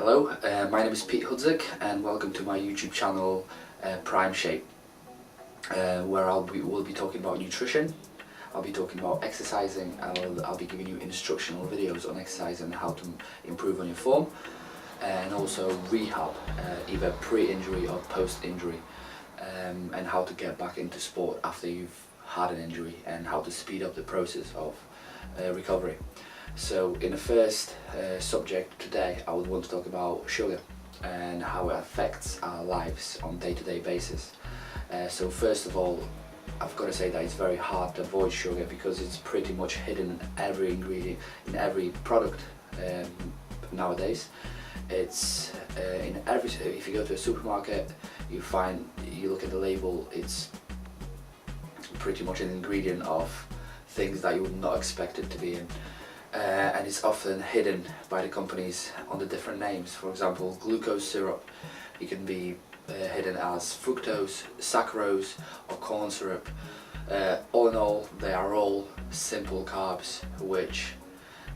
Hello, my name is Hudzik and welcome to my YouTube channel Prime Shape, where we'll be talking about nutrition, I'll be talking about exercising, and I'll be giving you instructional videos on exercise and how to improve on your form, and also rehab, either pre-injury or post-injury, and how to get back into sport after you've had an injury and how to speed up the process of recovery. So in the first subject today, I would want to talk about sugar and how it affects our lives on a day-to-day basis. So first of all, I've got to say that it's very hard to avoid sugar because it's pretty much hidden in every ingredient, in every product nowadays. It's in every. If you go to a supermarket, you look at the label, it's pretty much an ingredient of things that you would not expect it to be in. And it's often hidden by the companies under different names. For example, glucose syrup, it can be hidden as fructose, saccharose or corn syrup. All in all, they are all simple carbs which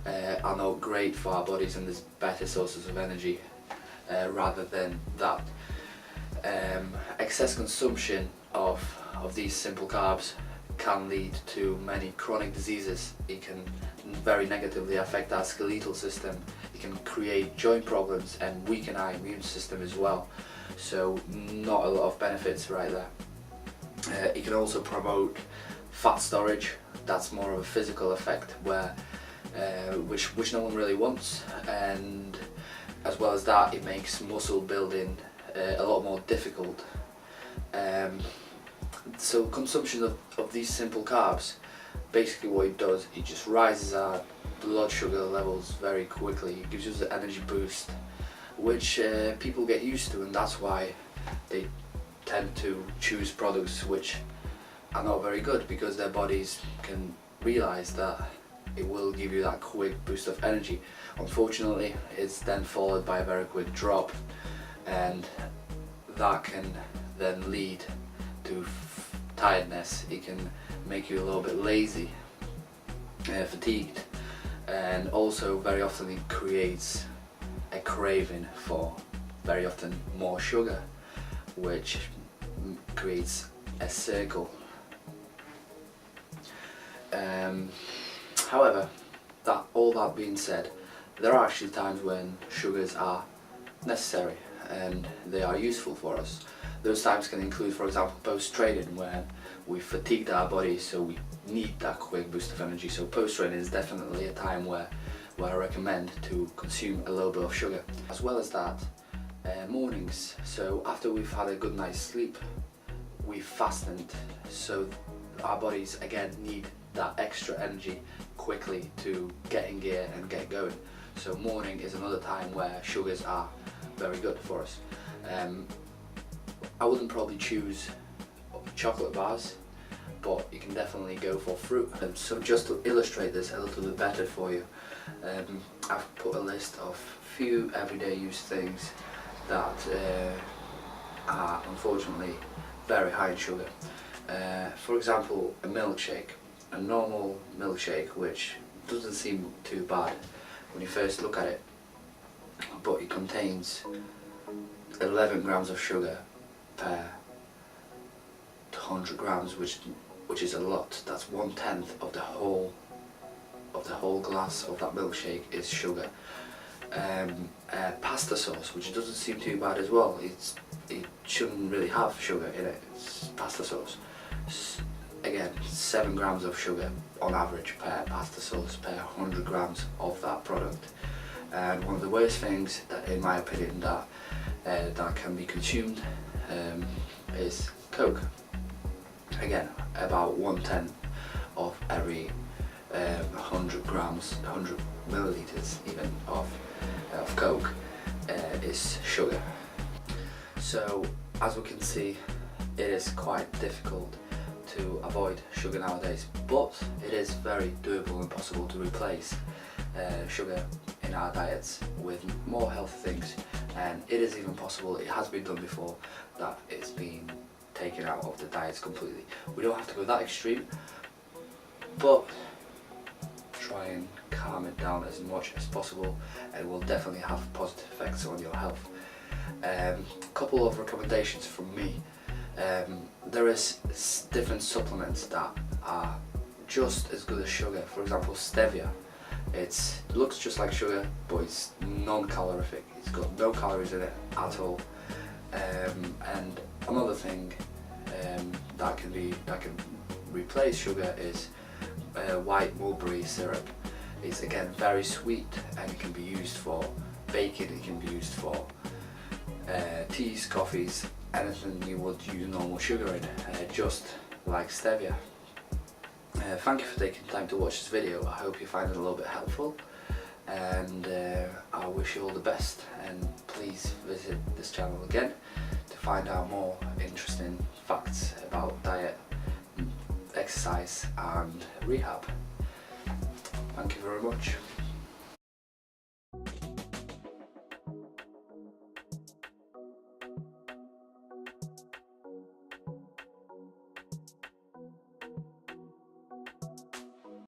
are not great for our bodies, and there's better sources of energy rather than that. Excess consumption of these simple carbs can lead to many chronic diseases. It can very negatively affect our skeletal system. It can create joint problems and weaken our immune system as well. So not a lot of benefits right there. It can also promote fat storage. That's more of a physical effect where which no one really wants, and as well as that, it makes muscle building a lot more difficult. So consumption of these simple carbs, basically what it does, it just rises our blood sugar levels very quickly. It gives us an energy boost, which people get used to, and that's why they tend to choose products which are not very good, because their bodies can realize that it will give you that quick boost of energy. Unfortunately, it's then followed by a very quick drop, and that can then lead to tiredness. It can make you a little bit lazy, fatigued, and also very often it creates a craving for very often more sugar, which creates a circle. However, all that being said, there are actually times when sugars are necessary and they are useful for us. Those times can include, for example, post-training, where we fatigued our bodies, so we need that quick boost of energy. So post-training is definitely a time where I recommend to consume a little bit of sugar. As well as that, mornings. So after we've had a good night's sleep, we've fastened, so our bodies again need that extra energy quickly to get in gear and get going. So morning is another time where sugars are very good for us. I wouldn't probably choose chocolate bars, but you can definitely go for fruit. So just to illustrate this a little bit better for you, I've put a list of few everyday use things that are unfortunately very high in sugar. For example, a milkshake. A normal milkshake, which doesn't seem too bad when you first look at it, but it contains 11 grams of sugar per 100 grams, which is a lot. That's 1/10 of the whole glass of that milkshake is sugar. Pasta sauce, which doesn't seem too bad as well. It shouldn't really have sugar in it. It's pasta sauce. Again, 7 grams of sugar on average per pasta sauce per 100 grams of that product. And one of the worst things that, in my opinion, that can be consumed is Coke. Again, about 1/10 of every 100 grams, 100 milliliters even of Coke is sugar. So as we can see, it is quite difficult to avoid sugar nowadays, but it is very doable and possible to replace sugar in our diets with more healthy things, and it is even possible, it has been done before, that it's been taken out of the diets completely. We don't have to go that extreme, but try and calm it down as much as possible, and it will definitely have positive effects on your health. Couple of recommendations from me. There is different supplements that are just as good as sugar. For example, Stevia. It looks just like sugar, but it's non-calorific. It's got no calories in it at all. And another thing that can replace sugar is white mulberry syrup. It's again very sweet, and it can be used for baking. It can be used for teas, coffees, anything you would use normal sugar in, just like Stevia. Thank you for taking time to watch this video. I hope you find it a little bit helpful, and I wish you all the best, and please visit this channel again to find out more interesting facts about diet, exercise and rehab. Thank you very much.